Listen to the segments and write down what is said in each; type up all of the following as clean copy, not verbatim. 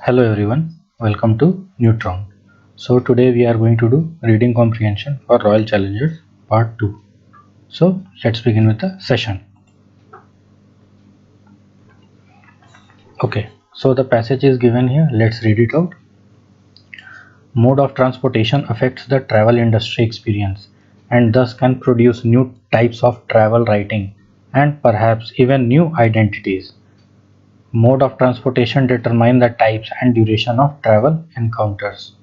Hello everyone, welcome to Neutron. So today we are going to do reading comprehension for Royal Challengers part 2. So let's begin with the session. Okay, so the passage is given here, let's read it out. Mode of transportation affects the travel industry experience and thus can produce new types of travel writing and perhaps even new identities. Mode of transportation determine the types and duration of travel encounters.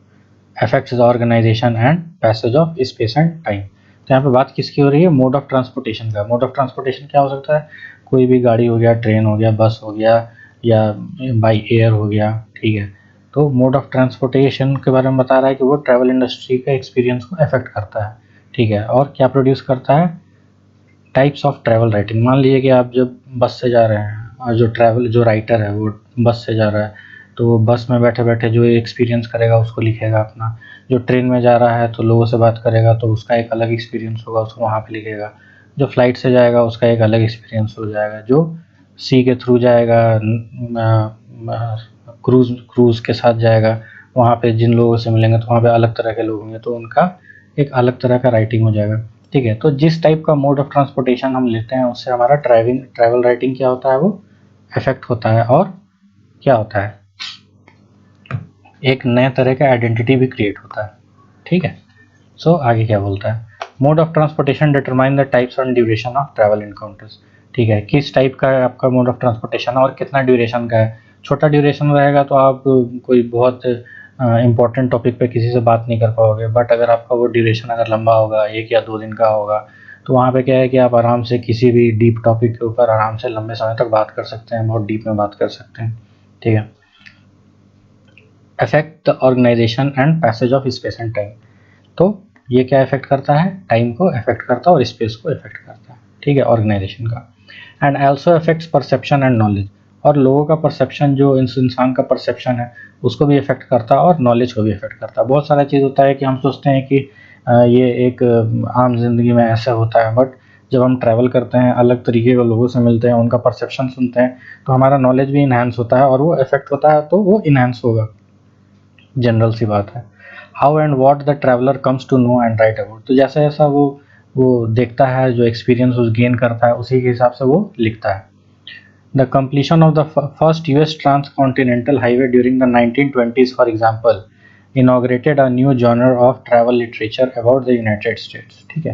Affects the organization and passage of space and time. तो यहाँ पे बात किसकी हो रही है? Mode of transportation का. Mode of transportation क्या हो सकता है? कोई भी गाड़ी हो गया, ट्रेन हो गया, बस हो गया या बाई एयर हो गया. ठीक है, तो मोड ऑफ ट्रांसपोर्टेशन के बारे में बता रहा है कि वो ट्रैवल इंडस्ट्री का एक्सपीरियंस को अफेक्ट करता है. ठीक है, और क्या प्रोड्यूस करता है? Types of travel writing. मान लीजिए कि आप जब बस से जा रहे हैं और जो राइटर है वो बस से जा रहा है, तो बस में बैठे बैठे जो एक्सपीरियंस करेगा उसको लिखेगा अपना. जो ट्रेन में जा रहा है तो लोगों से बात करेगा तो उसका एक अलग एक्सपीरियंस होगा, उसको वहाँ पे लिखेगा. जो फ्लाइट से जाएगा उसका एक अलग एक्सपीरियंस हो जाएगा. जो सी के थ्रू जाएगा, क्रूज़ के साथ जाएगा, वहाँ पे जिन लोगों से मिलेंगे तो वहाँ पे अलग तरह के लोग होंगे, तो उनका एक अलग तरह का राइटिंग हो जाएगा. ठीक है, तो जिस टाइप का मोड ऑफ ट्रांसपोर्टेशन हम लेते हैं उससे हमारा ट्रैवल राइटिंग क्या होता है? वो इफेक्ट होता है. और क्या होता है? एक नए तरह का आइडेंटिटी भी क्रिएट होता है. ठीक है, सो आगे क्या बोलता है? Mode of transportation determine the types and duration of travel encounters. ठीक है, किस टाइप का है आपका मोड ऑफ ट्रांसपोर्टेशन और कितना ड्यूरेशन का है. छोटा ड्यूरेशन रहेगा तो आप कोई बहुत इंपॉर्टेंट टॉपिक पे किसी से बात नहीं कर पाओगे, बट अगर आपका वो ड्यूरेशन अगर लंबा होगा, 1 या 2 दिन का होगा, तो वहाँ पे क्या है कि आप आराम से किसी भी डीप टॉपिक के ऊपर आराम से लंबे समय तक बात कर सकते हैं, बहुत डीप में बात कर सकते हैं. ठीक है. Affect the organization and passage of space and time. तो ये क्या इफेक्ट करता है? टाइम को इफेक्ट करता है और स्पेस को इफेक्ट करता है. ठीक है, ऑर्गेनाइजेशन का. And also affects perception and knowledge. और लोगों का परसेप्शन, जो इंसान का परसेप्शन है उसको भी इफेक्ट करता है और नॉलेज को भी इफेक्ट करता है. बहुत सारा चीज़ होता है कि हम सोचते हैं कि ये एक आम जिंदगी में ऐसा होता है, बट जब हम ट्रैवल करते हैं, अलग तरीके के लोगों से मिलते हैं, उनका परसेप्शन सुनते हैं, तो हमारा नॉलेज भी इन्हांस होता है और वो इफेक्ट होता है, तो वो इन्हांस होगा. जनरल सी बात है. How and what the traveller comes to know and write about. तो जैसा जैसा वो देखता है, जो एक्सपीरियंस उस गेन करता है, उसी के हिसाब से वो लिखता है. The completion of the first US transcontinental highway during the 1920s, for example, inaugurated a new genre of travel literature about the United States. ठीक है,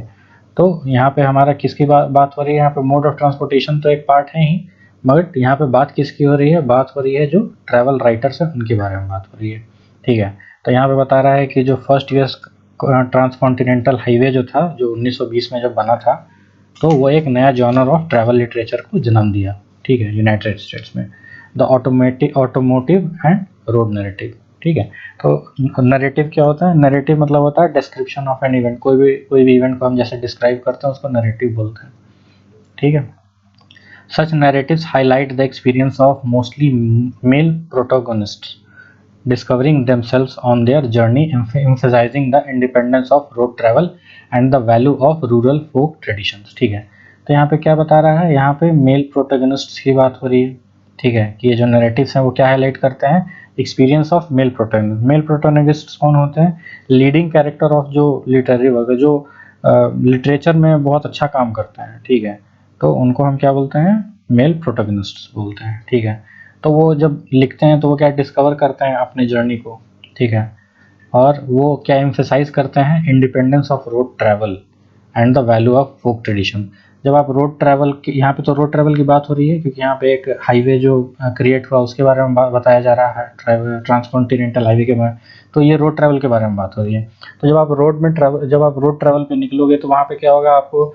तो यहाँ पे हमारा किसकी बात हो रही है? यहाँ पे मोड ऑफ ट्रांसपोर्टेशन तो एक पार्ट है ही, मगर यहाँ पे बात किसकी हो रही है? बात हो रही है जो ट्रैवल राइटर्स है उनके बारे में बात हो रही है. ठीक है, तो यहाँ पे बता रहा है कि जो फर्स्ट US ट्रांसकॉन्टिनेंटल हाईवे जो था, जो 1920 में जब बना था, तो वो एक नया जॉनर ऑफ ट्रैवल लिटरेचर को जन्म दिया. ठीक है, यूनाइटेड स्टेट्स में. The automotive and road narrative. ठीक है, तो नैरेटिव क्या होता है? नैरेटिव मतलब होता है डिस्क्रिप्शन ऑफ एन इवेंट. कोई भी इवेंट को हम जैसे डिस्क्राइब करते हैं उसको नैरेटिव बोलते हैं. ठीक है, such narratives highlight the experience of mostly male protagonists discovering themselves on their journey, emphasizing the independence of road travel and the value of rural folk traditions. ठीक है, तो यहाँ पे क्या बता रहा है? यहाँ पे मेल प्रोटोगनिस्ट्स की बात हो रही है. ठीक है, कि ये जो नैरेटिव्स हैं वो क्या हाईलाइट करते हैं? Experience of male protagonist. Male protagonists कौन होते हैं? लीडिंग कैरेक्टर ऑफ जो लिटरेरी वर्क, जो लिटरेचर में बहुत अच्छा काम करते हैं. ठीक है, तो उनको हम क्या बोलते हैं? मेल प्रोटोगनिस्ट्स बोलते हैं. ठीक है, तो वो जब लिखते हैं तो वो क्या डिस्कवर करते हैं? अपने जर्नी को. ठीक है, और वो क्या एम्फेसाइज करते हैं? Independence of road travel and the value of folk tradition. जब आप रोड ट्रैवल की, यहाँ पे तो रोड ट्रैवल की बात हो रही है क्योंकि यहाँ पे एक हाईवे जो क्रिएट हुआ उसके बारे में बताया जा रहा है, ट्रांसकॉन्टिनेंटल हाईवे के बारे में, तो ये रोड ट्रैवल के बारे में बात हो रही है. तो जब आप रोड ट्रैवल पे निकलोगे तो वहाँ पे क्या होगा? आपको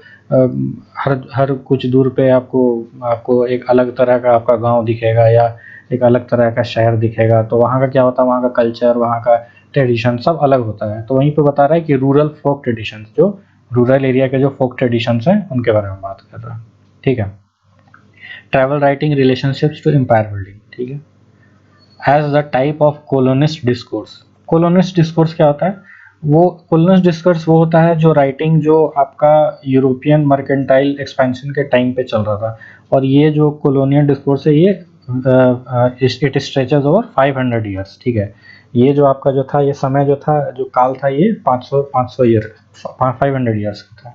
हर कुछ दूर पे आपको एक अलग तरह का आपका गांव दिखेगा या एक अलग तरह का शहर दिखेगा. तो वहाँ का क्या होता है? वहाँ का कल्चर, वहाँ का ट्रेडिशन सब अलग होता है. तो वहीं पे बता रहा है कि रूरल फोक ट्रेडिशंस, जो रूरल एरिया के जो फोक ट्रेडिशंस हैं उनके बारे में बात कर रहा है. ठीक है, travel writing relationships to empire building. ठीक है, as the type of colonist discourse. Colonist discourse क्या होता है? वो कोलोनिस्ट डिस्कोर्स वो होता है जो राइटिंग जो आपका यूरोपियन मर्केंटाइल एक्सपेंशन के टाइम पे चल रहा था, और ये जो कोलोनियल डिस्कोर्स है ये इट स्ट्रेचेस ओवर 500 ईयर्स, ठीक है। ये जो आपका जो था, ये समय जो था, जो काल था, ये 500 ईयर 500 ईयर्स का था,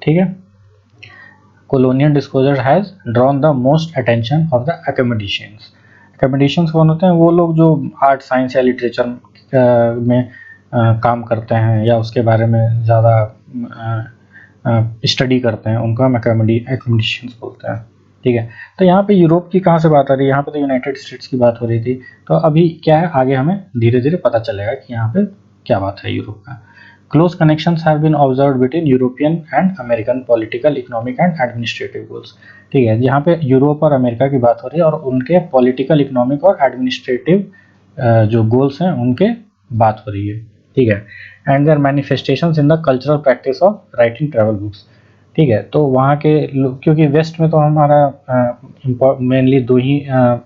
ठीक है। colonial disclosure has drawn the most attention of the academicians. academicians कौन होते हैं? वो लोग जो आर्ट, साइंस या लिटरेचर में काम करते हैं या उसके बारे में ज़्यादा स्टडी करते हैं, उनको हम academicians बोलते हैं, ठीक है। तो यहाँ पे यूरोप की कहाँ से बात आ रही है? यहाँ पे तो यूनाइटेड स्टेट्स की बात हो रही थी। तो अभी क्या है, आगे हमें धीरे धीरे पता चलेगा कि यहाँ पे क्या बात है यूरोप का। Close connections have been observed between European and American political, economic and administrative goals. ठीक है, यहाँ पे यूरोप और अमेरिका की बात हो रही है और उनके पॉलिटिकल, इकोनॉमिक और एडमिनिस्ट्रेटिव जो गोल्स हैं उनके बात हो रही है, ठीक है। And their manifestations in the cultural practice of writing travel books, ठीक है। तो वहाँ के क्योंकि वेस्ट में तो हमारा मेनली दो ही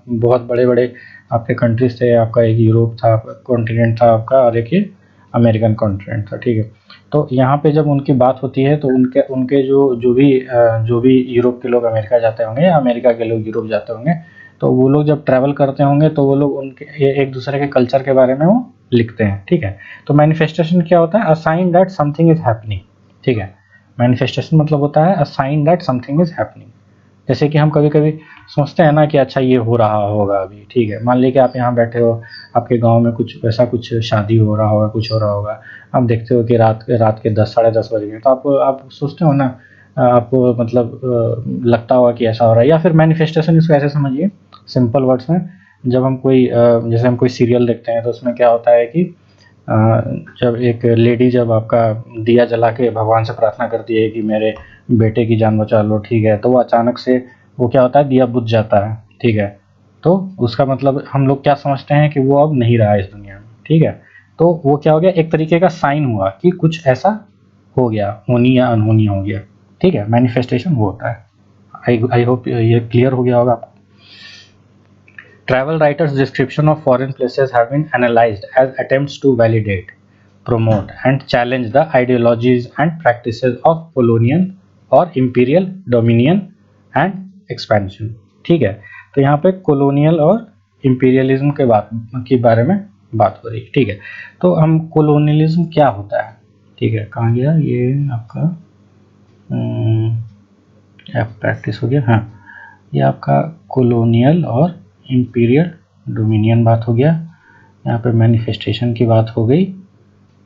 बहुत बड़े बड़े आपके कंट्रीज थे, आपका एक यूरोप था, कॉन्टिनेंट था आपका, और एक ये अमेरिकन कॉन्टिनेंट था, ठीक है। तो यहाँ पे जब उनकी बात होती है तो उनके जो भी यूरोप के लोग अमेरिका जाते होंगे या अमेरिका के लोग यूरोप जाते होंगे, तो वो लोग जब ट्रैवल करते होंगे तो वो लोग उनके एक दूसरे के कल्चर के बारे में वो लिखते हैं, ठीक है। तो मैनिफेस्टेशन क्या होता है? A sign that something is happening, ठीक है। मैनिफेस्टेशन मतलब होता है a sign that something is happening. जैसे कि हम कभी कभी सोचते हैं ना कि अच्छा ये हो रहा होगा अभी, ठीक है। मान लीजिए कि आप यहाँ बैठे हो, आपके गांव में कुछ वैसा कुछ शादी हो रहा होगा, कुछ हो रहा होगा, आप देखते हो कि रात के 10 साढ़े 10 बज गए, तो आप सोचते हो ना, आपको मतलब लगता होगा कि ऐसा हो रहा है। या फिर मैनिफेस्टेशन इसको ऐसे समझिए सिंपल वर्ड्स में, जब हम कोई जैसे हम कोई सीरियल देखते हैं तो उसमें क्या होता है कि जब एक लेडी जब आपका दिया जला के भगवान से प्रार्थना करती है कि मेरे बेटे की जान बचा लो, ठीक है, तो वो अचानक से वो क्या होता है, दिया बुझ जाता है, ठीक है। तो उसका मतलब हम लोग क्या समझते हैं कि वो अब नहीं रहा इस दुनिया में, ठीक है। तो वो क्या हो गया, एक तरीके का साइन हुआ कि कुछ ऐसा हो गया, होनी या अनहोनी हो गया, ठीक है। मैनिफेस्टेशन वो होता है। आई होप ये क्लियर हो गया होगा आपको। Travel writers' description of foreign places have been analyzed as attempts to validate, promote, and challenge the ideologies and practices of colonial or imperial dominion and expansion, ठीक है। तो यहाँ पे colonial और imperialism के बारे में बात हो रही है, ठीक है। तो हम colonialism क्या होता है, ठीक है, कहाँ गया ये आपका प्रैक्टिस हो गया, हाँ, ये आपका colonial और इंपीरियल डोमिनियन बात हो गया। यहाँ पे मैनिफेस्टेशन की बात हो गई,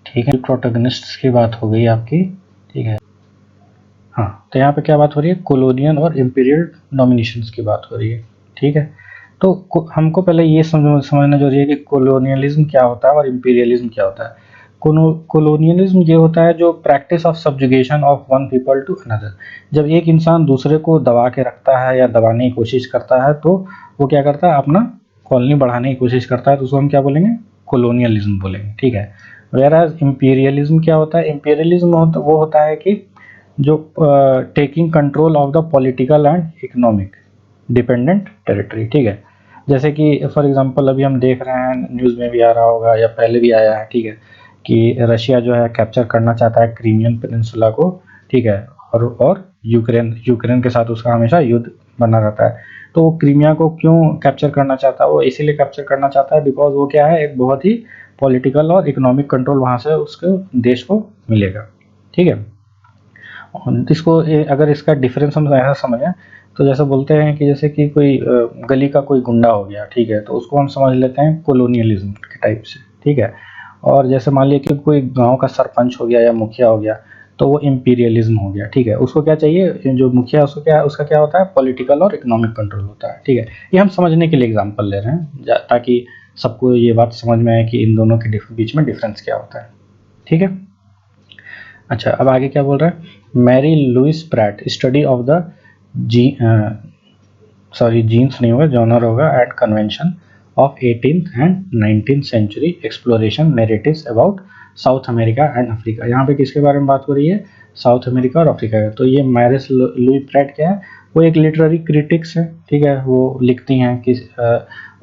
ठीक है। प्रोटोगनिस्ट्स की बात हो गई आपकी, ठीक है, हाँ। तो यहाँ पे क्या बात हो रही है, कोलोनियल और इंपीरियल डोमिनेशंस की बात हो रही है, ठीक है। तो हमको पहले ये समझना जरूरी है कि कोलोनियलिज्म क्या होता है और इंपीरियलिज्म क्या होता है। कोलोनियलिज्म ये होता है जो practice of subjugation of one people to another. जब एक इंसान दूसरे को दबा के रखता है या दबाने की कोशिश करता है तो वो क्या करता है, अपना कॉलोनी बढ़ाने की कोशिश करता है, तो उसको हम क्या बोलेंगे, कोलोनियलिज्म बोलेंगे, ठीक है। वेयरएज इंपीरियलिज्म क्या होता है, इंपीरियलिज्म वो होता है कि जो taking control of the political and economic dependent territory, ठीक है। जैसे कि फॉर एग्जांपल अभी हम देख रहे हैं, न्यूज़ में भी आ रहा होगा या पहले भी आया है, ठीक है, कि रशिया जो है कैप्चर करना चाहता है क्रीमियन पेनिनसुला को, ठीक है, और यूक्रेन के साथ उसका हमेशा युद्ध बना रहता है। तो वो क्रीमिया को क्यों कैप्चर करना चाहता है, वो इसीलिए कैप्चर करना चाहता है बिकॉज वो क्या है, एक बहुत ही पॉलिटिकल और इकोनॉमिक कंट्रोल वहाँ से उसके देश को मिलेगा, ठीक है। इसको अगर इसका डिफरेंस हम ऐसा समझें तो जैसे बोलते हैं कि जैसे कि कोई गली का कोई गुंडा हो गया, ठीक है, तो उसको हम समझ लेते हैं कोलोनियलिज्म के टाइप से, ठीक है। और जैसे मान लिया कि कोई गांव का सरपंच हो गया या मुखिया हो गया, तो वो इंपीरियलिज्म हो गया, ठीक है। उसको क्या चाहिए, जो मुखिया उसका क्या होता है, पॉलिटिकल और इकोनॉमिक कंट्रोल होता है, ठीक है। ये हम समझने के लिए एग्जाम्पल ले रहे हैं ताकि सबको ये बात समझ में आए कि इन दोनों के बीच में डिफरेंस क्या होता है, ठीक है। अच्छा, अब आगे क्या बोल रहा है, Mary Louise Pratt study of the genes नहीं होगा, जॉनर होगा, at convention of 18th and 19th century exploration narratives about South America and Africa. यहाँ पे किसके बारे में बात हो रही है, साउथ अमेरिका और अफ्रीका का। तो ये मैरिस लुई प्रैट क्या है, वो एक लिटरेरी क्रिटिक्स है, ठीक है। वो लिखती हैं कि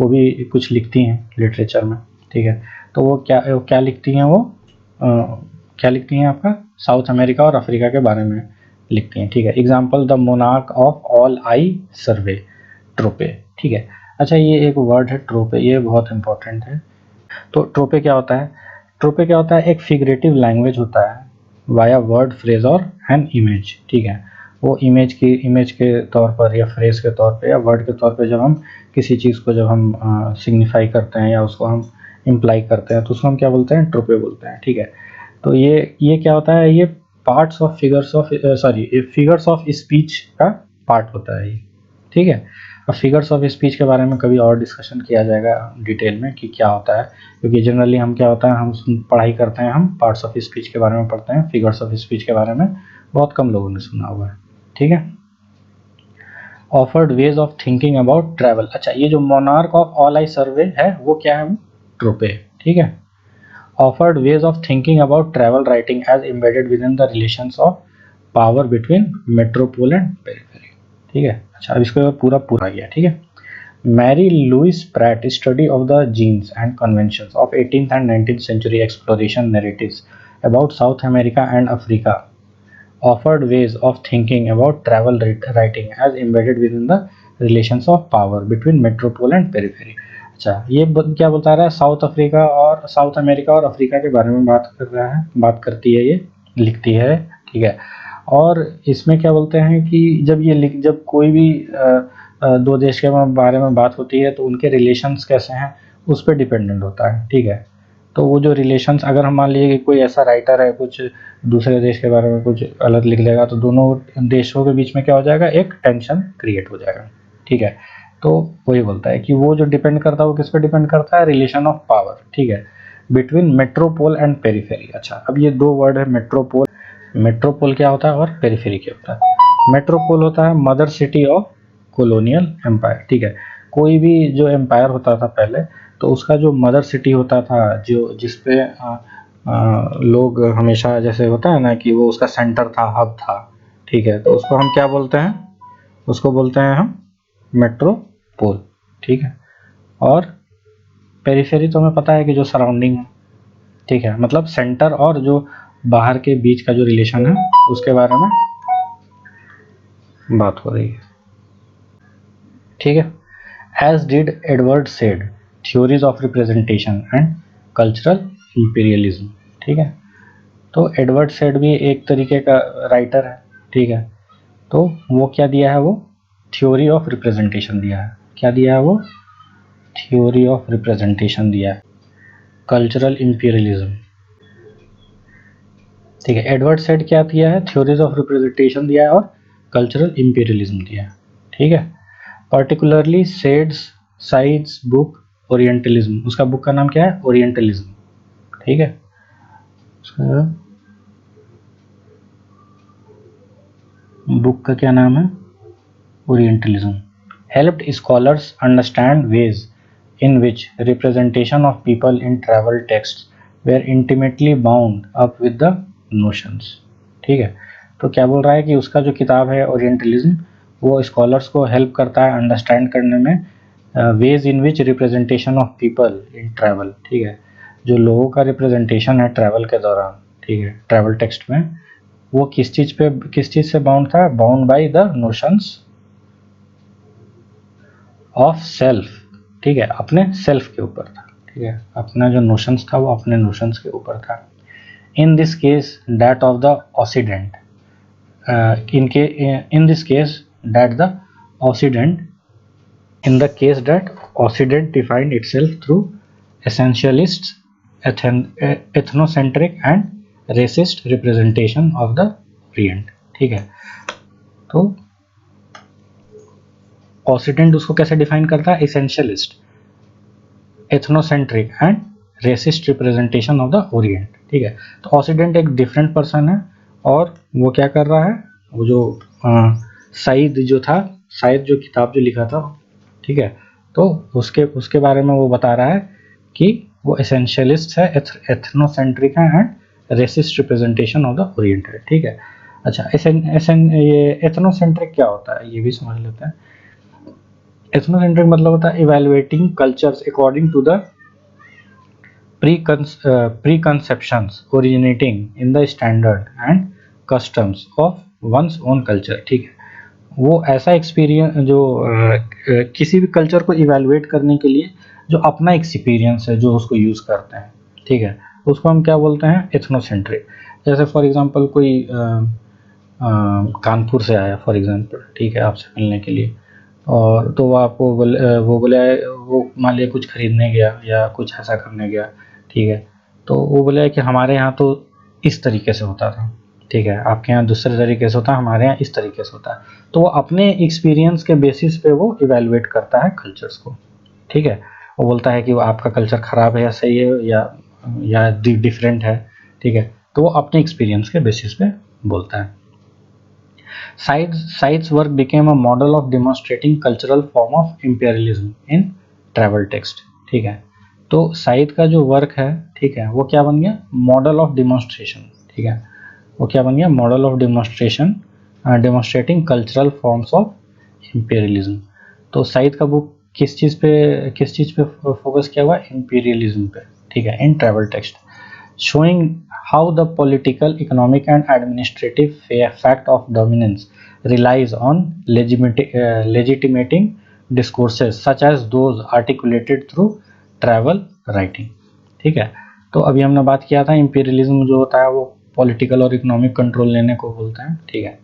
वो भी कुछ लिखती हैं लिटरेचर में, ठीक है। तो वो क्या लिखती हैं, वो क्या लिखती हैं, आपका साउथ अमेरिका और अफ्रीका के बारे में लिखती हैं, ठीक है। Example the monarch of all I survey trope, ठीक है। अच्छा, ये एक वर्ड है ट्रोपे, ये बहुत इंपॉर्टेंट है। तो ट्रोपे क्या होता है? ट्रोपे क्या होता है? एक फिगरेटिव लैंग्वेज होता है वाया वर्ड, फ्रेज और एन इमेज, ठीक है। वो इमेज के तौर पर या फ्रेज के तौर पे या वर्ड के तौर पे जब हम किसी चीज़ को जब हम सिग्निफाई करते हैं या उसको हम इम्प्लाई करते हैं तो उसको हम क्या बोलते हैं? ट्रोपे बोलते हैं, ठीक है। तो ये क्या होता है? ये parts of figures of speech का पार्ट होता है ये, ठीक है। अब फिगर्स ऑफ स्पीच के बारे में कभी और डिस्कशन किया जाएगा डिटेल में कि क्या होता है, क्योंकि जनरली हम क्या होता है, हम पढ़ाई करते हैं, हम पार्ट्स ऑफ स्पीच के बारे में पढ़ते हैं, फिगर्स ऑफ स्पीच के बारे में बहुत कम लोगों ने सुना हुआ है, ठीक है। Offered ways of thinking about travel. अच्छा, ये जो monarch of all I survey है वो क्या है? ट्रोपे, ठीक है। Offered ways of thinking about travel writing as embedded within the relations of power between metropole and periphery, ठीक है। अच्छा, अब इसको पूरा गया, ठीक है। Mary Louise Pratt study of the genes and conventions of 18th and 19th century exploration narratives about South America and Africa offered ways of thinking about travel writing as embedded within the relations of power between metropole and periphery। अच्छा, ये क्या बता रहा है? South Africa और south America और Africa के बारे में बात कर रहा है, बात करती है, ये लिखती है, ठीक है। और इसमें क्या बोलते हैं कि जब कोई भी दो देश के बारे में बात होती है तो उनके रिलेशंस कैसे हैं उस पर डिपेंडेंट होता है, ठीक है। तो वो जो रिलेशंस, अगर हम मान लीजिए कि कोई ऐसा राइटर है कुछ दूसरे देश के बारे में कुछ अलग लिख देगा तो दोनों देशों के बीच में क्या हो जाएगा? एक टेंशन क्रिएट हो जाएगा, ठीक है। तो वही बोलता है कि वो जो डिपेंड करता है वो किस पे डिपेंड करता है? रिलेशन ऑफ पावर, ठीक है, बिटवीन मेट्रोपोल एंड पेरिफेरी। अच्छा, अब ये दो वर्ड है, मेट्रोपोल। मेट्रोपोल क्या होता है और पेरिफेरी क्या होता है? मेट्रोपोल होता है mother city of colonial empire, ठीक है। कोई भी जो एम्पायर होता था पहले, तो उसका जो मदर सिटी होता था, जो जिसपे लोग हमेशा, जैसे होता है ना कि वो उसका सेंटर था, हब था, ठीक है, तो उसको हम क्या बोलते हैं? उसको बोलते हैं हम मेट्रोपोल, ठीक है। और पेरिफेरी तो हमें पता है कि जो सराउंडिंग है, ठीक है, मतलब सेंटर और जो बाहर के बीच का जो रिलेशन है उसके बारे में बात हो रही है, ठीक है। As did Edward Said theories of representation and cultural imperialism, ठीक है। तो एडवर्ड सेड भी एक तरीके का राइटर है, ठीक है। तो वो क्या दिया है? वो थ्योरी ऑफ रिप्रेजेंटेशन दिया है। क्या दिया है वो? थ्योरी ऑफ रिप्रेजेंटेशन दिया है, कल्चरल इंपीरियलिज्म, ठीक है। एडवर्ड सेड क्या दिया है? थ्योरीज ऑफ रिप्रेजेंटेशन दिया है और कल्चरल इंपीरियलिज्म दिया है, ठीक है। पर्टिकुलरली साइड्स बुक ओरिएंटलिज्म, उसका बुक का नाम क्या है? ओरिएंटलिज्म, ठीक है। बुक का क्या नाम है? Orientalism. Helped scholars understand ways in which representation of people in travel texts were intimately bound up with the notions, ठीक है। तो क्या बोल रहा है कि उसका जो किताब है ओरिएंटलिज्म, वो स्कॉलर्स को हेल्प करता है अंडरस्टैंड करने में ways in which representation of people in travel, ठीक है, जो लोगों का रिप्रेजेंटेशन है ट्रैवल के दौरान, ठीक है, ट्रैवल टेक्स्ट में, वो किस चीज़ से बाउंड था? Bound by the notions of self, ठीक है, अपने सेल्फ के ऊपर था, ठीक है, अपना जो नोशंस था वो अपने नोशंस के ऊपर था। In this case that of the oxidant, in this case that the oxidant in the case that Occident defined itself through essentialist, ethnocentric and racist representation of the Orient, ठीक है। तो oxidant उसको कैसे define करता है? Essentialist, ethnocentric and racist representation of the orient, ठीक है। तो ऑक्सीडेंट एक डिफरेंट पर्सन है और वो क्या कर रहा है? वो जो साइद जो किताब जो लिखा था, ठीक है, तो उसके बारे में वो बता रहा है कि वो एसेंशियलिस्ट है, एथनोसेंट्रिक है and racist representation of the Orient है, ठीक है। अच्छा, ये एथनोसेंट्रिक क्या होता है ये भी समझ लेते हैं। एथनोसेंट्रिक मतलब होता है evaluating cultures according to the preconceptions originating in the standard and customs of one's own culture, ठीक है। वो ऐसा एक्सपीरियंस जो किसी भी कल्चर को इवैल्यूएट करने के लिए जो अपना एक्सपीरियंस है जो उसको यूज़ करते हैं, ठीक है, उसको हम क्या बोलते हैं, एथनोसेंट्रिक। जैसे फॉर एग्जांपल कोई कानपुर से आया फॉर एग्जांपल, ठीक है, आपसे मिलने के लिए, और तो वो आपको वो बोले, वो मान लिया कुछ खरीदने गया या कुछ ऐसा करने गया, ठीक है, तो वो बोले कि हमारे यहाँ तो इस तरीके से होता था, ठीक है, आपके यहाँ दूसरे तरीके से होता है, हमारे यहाँ इस तरीके से होता है। तो वो अपने एक्सपीरियंस के बेसिस पे वो इवेलुएट करता है कल्चर्स को, ठीक है। वो बोलता है कि वो आपका कल्चर ख़राब है या सही है या डिफरेंट है, ठीक है, तो वो अपने एक्सपीरियंस के बेसिस पे बोलता है। Said's work became a model of demonstrating cultural form of imperialism in travel text, ठीक है। तो साइद का जो वर्क है, ठीक है, वो क्या बन गया, मॉडल ऑफ डिमॉन्स्ट्रेशन, ठीक है, वो क्या बन गया, model of demonstration demonstrating cultural forms of imperialism. तो साइद का बुक किस चीज़ पे फोकस किया हुआ, इंपीरियलिज्म पे, ठीक है, इन travel text, showing how the political, economic and administrative fact of dominance relies on legitimating discourses such as those articulated through travel writing, ठीक है। तो अभी हमने बात किया था इंपीरियलिज्म जो होता है वो पॉलिटिकल और इकोनॉमिक कंट्रोल लेने को बोलते हैं, ठीक है,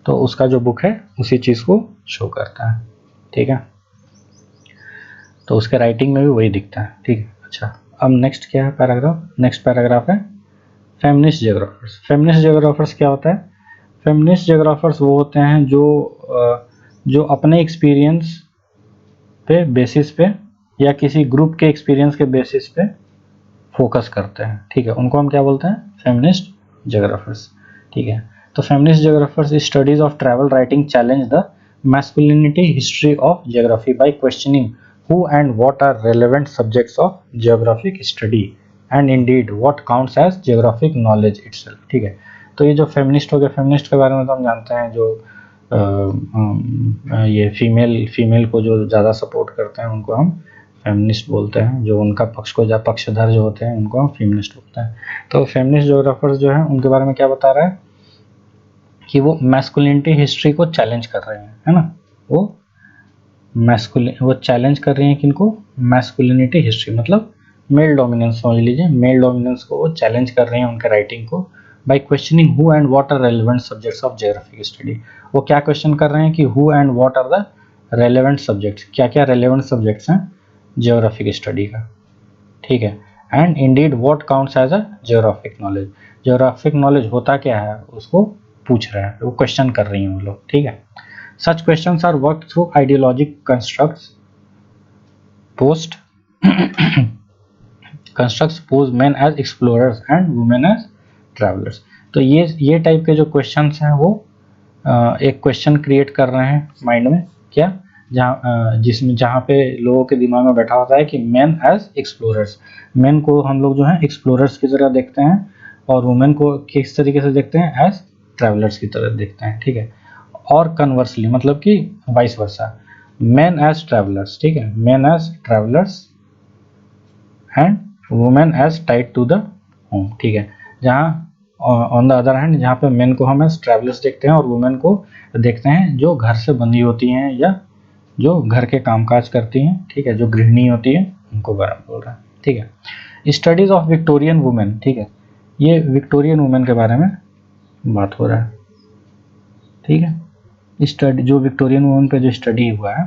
तो उसका जो बुक है उसी चीज़ को शो करता है, ठीक है, तो उसके राइटिंग में भी वही दिखता है, ठीक है। अच्छा, अब नेक्स्ट क्या है पैराग्राफ, नेक्स्ट पैराग्राफ है फेमिनिस्ट जियोग्राफर्स। फेमिनिस्ट जियोग्राफर्स क्या होता है, फेमिनिस्ट जियोग्राफर्स वो होते हैं जो अपने एक्सपीरियंस पे बेसिस पे या किसी ग्रुप के एक्सपीरियंस के बेसिस पे फोकस करते हैं, ठीक है, उनको हम क्या बोलते हैं, फेमिनिस्ट जियोग्राफर्स, ठीक है। तो feminist geographers studies of travel writing challenge the masculinity history of geography by questioning who and what are relevant subjects of geographic study and indeed what counts as geographic knowledge itself, ठीक है। तो ये जो feminist हो गया, feminist के बारे में तो हम जानते हैं जो ये फीमेल को जो ज़्यादा सपोर्ट करते हैं उनको हम फेमिनिस्ट बोलते हैं, जो उनका पक्षधर जो होते हैं उनको हम फेमिनिस्ट बोलते हैं। तो फेमिनिस्ट जियोग्राफर्स जो हैं उनके बारे में क्या बता रहा है कि वो मैस्कुलिनिटी हिस्ट्री को चैलेंज कर रहे हैं, है ना, वो चैलेंज कर रही हैं किनको, मैस्कुलिनिटी हिस्ट्री, मतलब मेल डोमिनेंस समझ लीजिए, मेल डोमिनेंस को वो चैलेंज कर रहे हैं उनके राइटिंग को by questioning who and what are relevant subjects of geographic study. वो क्या क्वेश्चन कर रहे हैं कि who and what are the relevant subjects, क्या क्या रेलेवेंट सब्जेक्ट्स हैं जियोग्राफिक स्टडी का, ठीक है, and indeed what counts as a geographic knowledge, geographic knowledge होता क्या है उसको पूछ रहे हैं, वो क्वेश्चन कर रही हैं वो लोग, ठीक है। Such questions are worked through ideologic constructs pose men as explorers and women as travelers। तो ये टाइप के जो क्वेश्चंस हैं वो एक क्वेश्चन क्रिएट कर रहे हैं माइंड में, क्या, जहाँ पे लोगों के दिमाग में बैठा होता है कि मेन एज एक्सप्लोरर्स, मेन को हम लोग जो है एक्सप्लोरर्स की तरह देखते हैं और वुमेन को किस तरीके से देखते हैं, एज ट्रैवलर्स की तरह देखते हैं, ठीक है। और कन्वर्सली मतलब कि vice versa, men as travellers, ठीक है, men as travellers and women as tied to the home, ठीक है, जहाँ ऑन द अदर हैंड जहाँ पे मेन को हम एज ट्रैवलर्स देखते हैं और वुमेन को देखते हैं जो घर से बंधी होती हैं या जो घर के कामकाज करती हैं, ठीक है, जो गृहिणी होती है उनको बारे में बोल रहा है, ठीक है। स्टडीज ऑफ विक्टोरियन वुमेन, ठीक है, ये विक्टोरियन वुमेन के बारे में बात हो रहा है, ठीक है। स्टडी जो विक्टोरियन वुमेन पे जो स्टडी हुआ है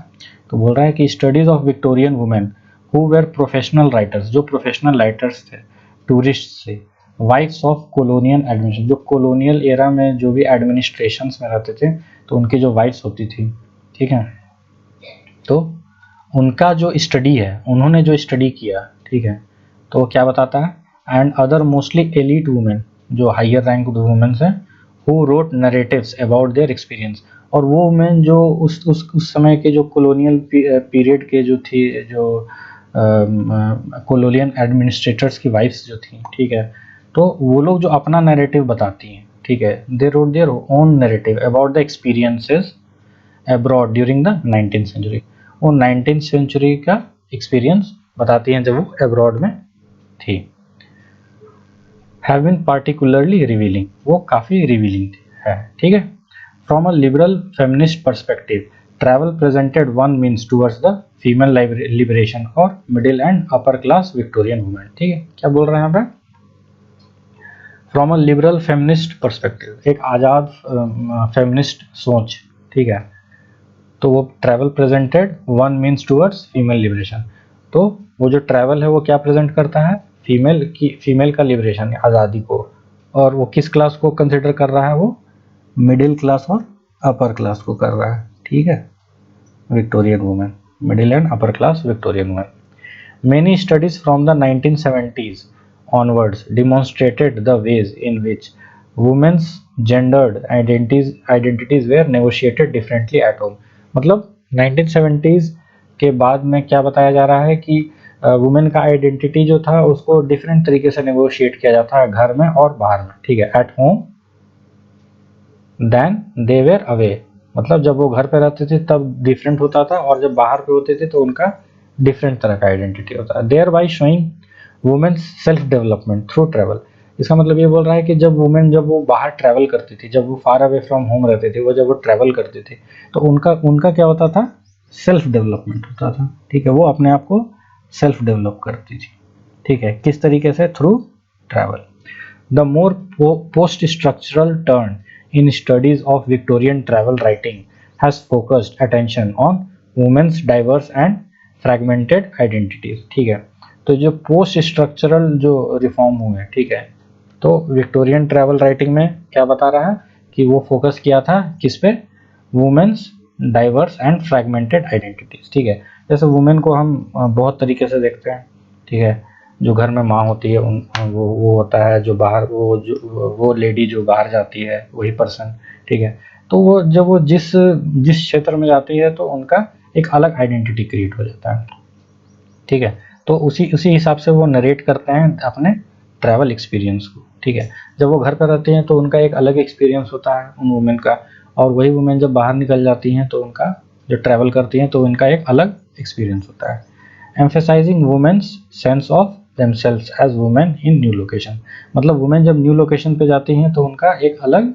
तो बोल रहा है कि studies of Victorian women who were professional writers, जो प्रोफेशनल राइटर्स थे, टूरिस्ट थे, वाइफ्स ऑफ कोलोनियल एडमिनिस्ट्रेशन, जो कोलोनियल एरा में जो भी एडमिनिस्ट्रेशंस में रहते थे तो उनकी जो वाइफ्स होती थी, ठीक है, तो उनका जो स्टडी है, उन्होंने जो स्टडी किया, ठीक है, तो क्या बताता है, and other mostly elite women, जो हायर रैंक वुमेन्स हैं, who wrote narratives about their experience, और वो वुमेन जो उस समय के जो कॉलोनियल पीरियड के जो थी, जो कॉलोनियल एडमिनिस्ट्रेटर्स की वाइफ्स जो थी, ठीक है, तो वो लोग जो अपना नैरेटिव बताती हैं, ठीक है, they wrote their own narrative about the experiences abroad during the 19th century. वो 19th सेंचुरी का एक्सपीरियंस बताती हैं जब वो अब्रॉड में थी। हैव बीन पार्टिकुलरली रिवीलिंग, वो काफ़ी रिवीलिंग है, ठीक है। From a liberal feminist perspective travel presented one means towards the female liberation for middle and upper class Victorian women. ठीक है, क्या बोल रहे हैं यहाँ पे? From a liberal feminist perspective, एक आज़ाद फेमिनिस्ट सोच, ठीक है, तो वो travel presented one means towards female liberation, तो वो जो ट्रैवल है वो क्या प्रेजेंट करता है? फीमेल का लिबरेशन, आज़ादी को, और वो किस क्लास को कंसिडर कर रहा है? वो मिडिल क्लास और अपर क्लास को कर रहा है। ठीक है, Victorian women, middle and upper class Victorian women. Many studies from the 1970s onwards demonstrated the ways in which women's gendered identities were negotiated differently at home। मतलब 1970s के बाद में क्या बताया जा रहा है कि वुमेन का आइडेंटिटी जो था उसको डिफरेंट तरीके से नेगोशिएट किया जाता है घर में और बाहर में। ठीक है, at home then they were away, मतलब जब वो घर पे रहते थे तब डिफरेंट होता था, और जब बाहर पे होते थे तो उनका डिफरेंट तरह का आइडेंटिटी होता है। Thereby showing women's self development through travel. इसका मतलब ये बोल रहा है कि जब वो बाहर ट्रैवल करती थी, जब वो फार अवे फ्रॉम होम रहते थे, वो जब वो ट्रैवल करते थे तो उनका क्या होता था? सेल्फ डेवलपमेंट होता था। ठीक है, वो अपने आप को सेल्फ डेवलप करती थी। ठीक है, किस तरीके से? Through travel. The more post structural turn in studies of Victorian travel writing has focused attention on women's diverse and fragmented identities। ठीक है, तो जो पोस्ट स्ट्रक्चरल जो रिफॉर्म हुए, ठीक है, तो विक्टोरियन ट्रैवल राइटिंग में क्या बता रहा है कि वो फोकस किया था किस पे? Women's diverse and fragmented identities. ठीक है, जैसे वुमेन को हम बहुत तरीके से देखते हैं। ठीक है, जो घर में माँ होती है वो होता है, जो बाहर वो लेडी जो बाहर जाती है वही पर्सन। ठीक है, तो वो जब वो जिस क्षेत्र में जाती है तो उनका एक अलग आइडेंटिटी क्रिएट हो जाता है। ठीक है, तो उसी हिसाब से वो नरेट करते हैं अपने ट्रैवल एक्सपीरियंस को। ठीक है, जब वो घर पर रहते हैं तो उनका एक अलग एक्सपीरियंस होता है उन वुमेन का, और वही वुमेन जब बाहर निकल जाती हैं तो उनका जो ट्रैवल करती हैं तो उनका एक अलग एक्सपीरियंस होता है। Emphasizing women's sense of themselves as women in new location, मतलब वुमेन जब न्यू लोकेशन पे जाती हैं तो उनका एक अलग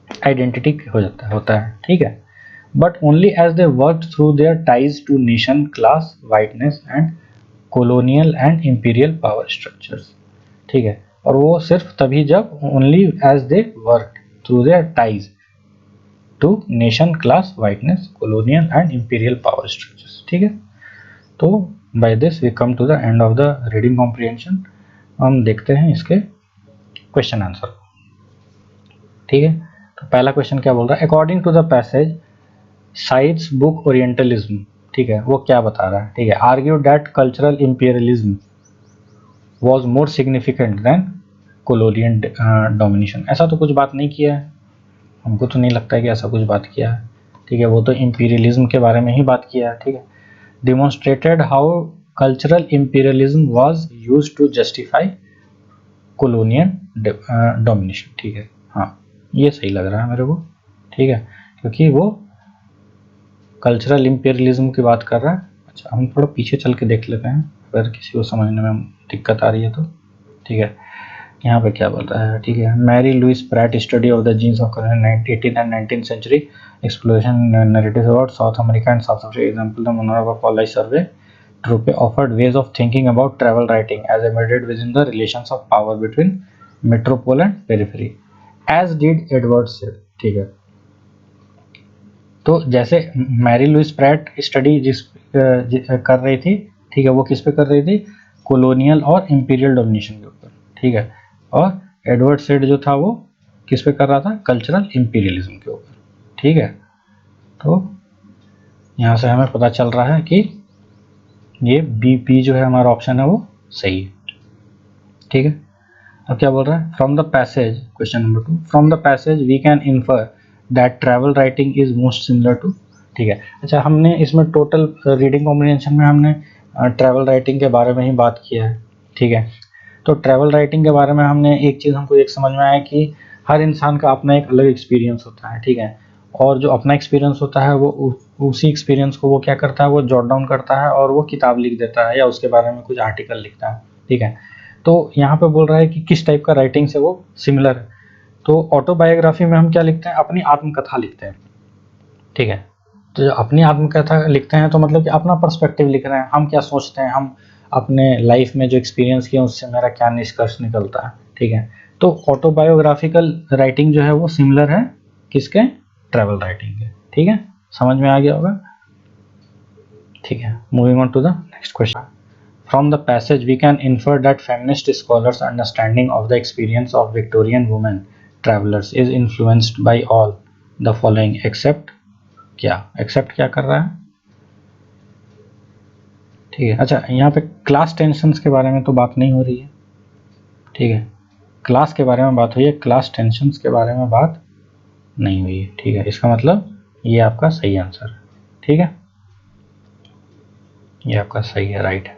आइडेंटिटी होता है। ठीक है, but only as they work through their ties to nation, class, whiteness and colonial and imperial power structures. ठीक है, और वो सिर्फ तभी जब only as they work through their ties to nation, class, whiteness, colonial and imperial power structures. ठीक है, तो by this we come to the end of the reading comprehension। हम देखते हैं इसके क्वेश्चन आंसर। ठीक है, तो पहला क्वेश्चन क्या बोल रहा है? According to the passage Said's book Orientalism, ठीक है, वो क्या बता रहा है? ठीक है, argue that cultural imperialism was more significant than colonial domination. ऐसा तो कुछ बात नहीं किया है, हमको तो नहीं लगता है कि ऐसा कुछ बात किया है। ठीक है, वो तो इंपीरियलिज्म के बारे में ही बात किया है। ठीक है, demonstrated how cultural imperialism was used to justify colonial domination। ठीक है, हाँ ये सही लग रहा है मेरे को। ठीक है, क्योंकि वो कल्चरल इंपीरियलिज्म की बात कर रहा है। अच्छा, हम थोड़ा पीछे चल के देख लेते हैं अगर किसी को समझने में दिक्कत आ रही है तो। ठीक है, यहाँ पे क्या बोल रहा है? ठीक है, Mary Louise Pratt study of the genes of 18th and 19th century exploration narratives about South America and South Africa, example the Monroe College survey trope offered ways of thinking about travel writing as embedded within the relations of power between metropole and periphery, as did Edward Said। ठीक है, तो जैसे Mary Louise Pratt study कर रही थी, ठीक है, वो किस पे कर रही थी? कॉलोनियल और इंपीरियल डोमिनेशन के ऊपर। ठीक है, और एडवर्ड सेड जो था वो किस पे कर रहा था? कल्चरल इंपीरियलिज्म के ऊपर। ठीक है, तो यहाँ से हमें पता चल रहा है कि ये बी जो है हमारा ऑप्शन है वो सही है। ठीक है, अब क्या बोल रहा है? From the passage, question number 2, from the passage we can infer that travel writing is most similar to. ठीक है, अच्छा, हमने इसमें टोटल रीडिंग कॉम्प्रिहेंशन में हमने ट्रैवल राइटिंग के बारे में ही बात किया है। ठीक है, तो ट्रैवल राइटिंग के बारे में हमने एक चीज़ हमको एक समझ में आया कि हर इंसान का अपना एक अलग एक्सपीरियंस होता है। ठीक है, और जो अपना एक्सपीरियंस होता है वो उसी एक्सपीरियंस को वो क्या करता है? वो जॉट डाउन करता है और वो किताब लिख देता है या उसके बारे में कुछ आर्टिकल लिखता है। ठीक है, तो यहाँ पे बोल रहा है कि किस टाइप का राइटिंग से वो सिमिलर है। तो ऑटोबायोग्राफी में हम क्या लिखते हैं, अपनी आत्मकथा लिखते हैं, ठीक है। तो जो अपनी आत्मकथा लिखते हैं तो मतलब कि अपना पर्सपेक्टिव लिख रहे हैं, हम क्या सोचते हैं, हम अपने लाइफ में जो एक्सपीरियंस किया उससे मेरा क्या निष्कर्ष निकलता है, ठीक है। तो ऑटोबायोग्राफिकल राइटिंग जो है वो सिमिलर है किसके, ट्रैवल राइटिंग के, ठीक है। समझ में आ गया होगा, ठीक है। Moving on to the next question. From the passage, we can infer that feminist scholars' understanding of the experience of Victorian women travelers is influenced by all the following except क्या, except क्या कर रहा है, ठीक है। अच्छा, यहाँ पे क्लास टेंशन्स के बारे में तो बात नहीं हो रही है, ठीक है। क्लास के बारे में बात हुई है, क्लास टेंशन्स के बारे में बात नहीं हुई है, ठीक है। इसका मतलब ये आपका सही आंसर है, ठीक है, ये आपका सही है, राइट है,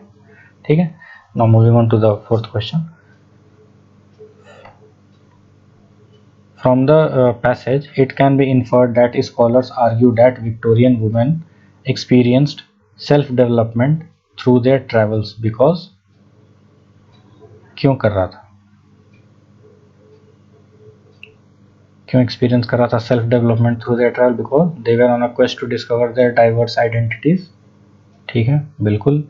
ठीक है। Now moving on to the fourth question. From the passage, it can be inferred that scholars argue that Victorian women experienced self-development through their travels because क्यों कर रहा था, क्यों एक्सपीरियंस कर रहा था self development through their travel, because they were on a quest to discover their diverse identities, ठीक है, बिल्कुल।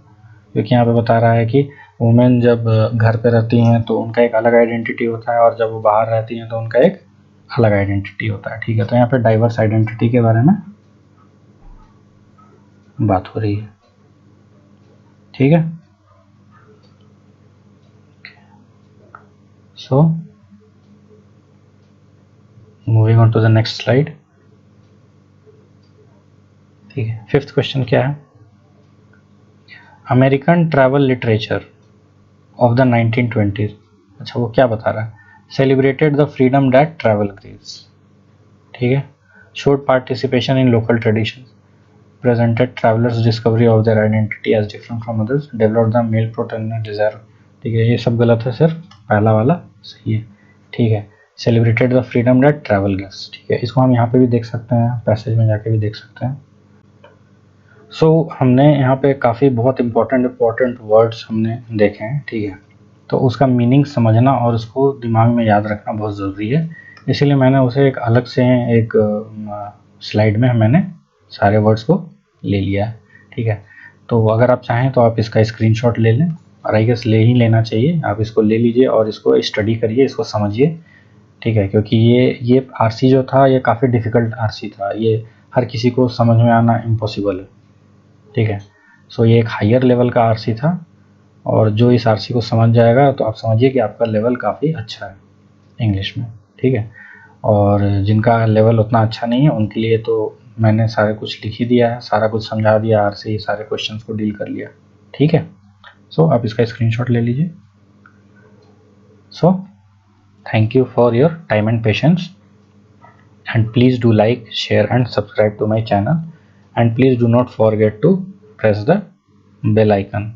क्योंकि यहाँ पे बता रहा है कि वुमेन जब घर पे रहती हैं तो उनका एक अलग आइडेंटिटी होता है और जब वो बाहर रहती हैं तो उनका एक अलग आइडेंटिटी होता है, ठीक है। तो यहाँ पे डाइवर्स आइडेंटिटी के बारे में बात हो रही है, ठीक है। So moving on to the next slide, ठीक है। फिफ्थ क्वेश्चन क्या है, American travel literature of the 1920s, अच्छा वो क्या बता रहा है, celebrated the freedom that travel gives, ठीक है, showed participation in local tradition, presented travelers discovery of their identity as different from others, developed the male protagonist desire, ठीक है। ये सब गलत है, सिर्फ पहला वाला सही है, ठीक है। Celebrated the freedom that travel gives, ठीक है। इसको हम यहाँ पे भी देख सकते हैं, पैसेज में जाके भी देख सकते हैं। सो हमने यहाँ पे काफ़ी बहुत इंपॉर्टेंट वर्ड्स हमने देखे हैं, ठीक है। तो उसका मीनिंग समझना और उसको दिमाग में याद रखना बहुत ज़रूरी है, इसीलिए मैंने उसे एक अलग से एक स्लाइड में मैंने सारे वर्ड्स को ले लिया है, ठीक है। तो अगर आप चाहें तो आप इसका स्क्रीनशॉट ले लें, और आई गेस ले ही लेना चाहिए, आप इसको ले लीजिए और इसको स्टडी करिए, इसको समझिए, ठीक है। क्योंकि ये आरसी जो था ये काफ़ी डिफ़िकल्ट आरसी था, ये हर किसी को समझ में आना इम्पॉसिबल है, ठीक है। सो ये एक हायर लेवल का आरसी था, और जो इस आरसी को समझ जाएगा तो आप समझिए कि आपका लेवल काफ़ी अच्छा है इंग्लिश में, ठीक है। और जिनका लेवल उतना अच्छा नहीं है उनके लिए तो मैंने सारे कुछ लिख ही दिया है, सारा कुछ समझा दिया, आरसी सारे क्वेश्चंस को डील कर लिया, ठीक है। सो आप इसका स्क्रीनशॉट ले लीजिए। So thank you for your time and patience, and please do like, share and subscribe to my channel, and please do not forget to press the bell icon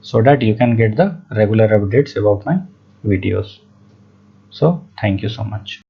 so that you can get the regular updates about my videos. So thank you so much.